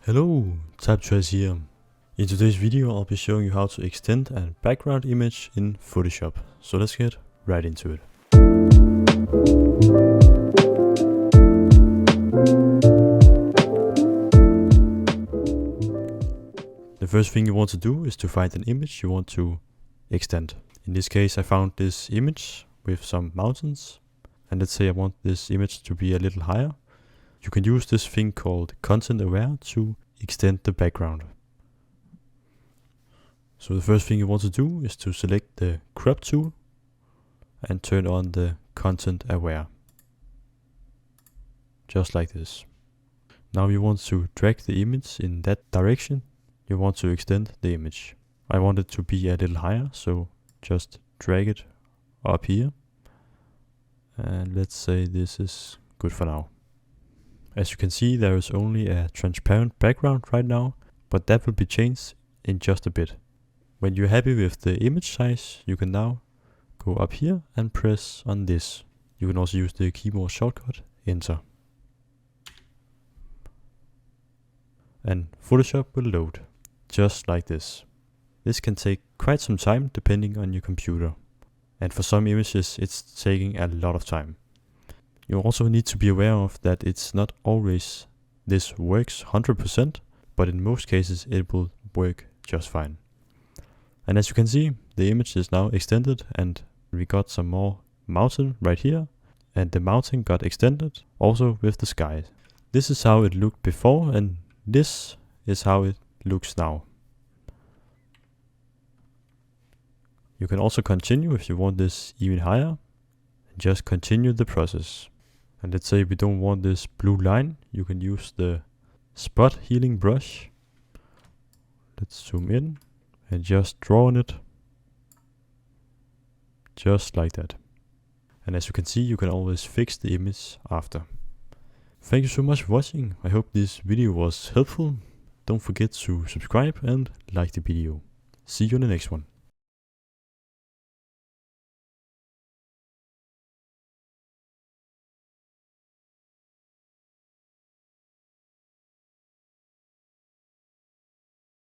Hello, TypeTrace here. In today's video I'll be showing you how to extend a background image in Photoshop. So let's get right into it. The first thing you want to do is to find an image you want to extend. In this case I found this image with some mountains, and let's say I want this image to be a little higher. You can use this thing called content aware to extend the background. So the first thing you want to do is to select the crop tool and turn on the content aware. Just like this. Now you want to drag the image in that direction. You want to extend the image. I want it to be a little higher, so just drag it up here. And let's say this is good for now. As you can see, there is only a transparent background right now, but that will be changed in just a bit. When you're happy with the image size, you can now go up here and press on this. You can also use the keyboard shortcut, Enter. And Photoshop will load, just like this. This can take quite some time depending on your computer. And for some images, it's taking a lot of time. You also need to be aware of that it's not always this works 100%, but in most cases it will work just fine. And as you can see, the image is now extended and we got some more mountain right here, and the mountain got extended also with the sky. This is how it looked before, and this is how it looks now. You can also continue if you want this even higher, and just continue the process. And let's say we don't want this blue line, you can use the spot healing brush. Let's zoom in and just draw on it. Just like that. And as you can see, you can always fix the image after. Thank you so much for watching. I hope this video was helpful. Don't forget to subscribe and like the video. See you in the next one.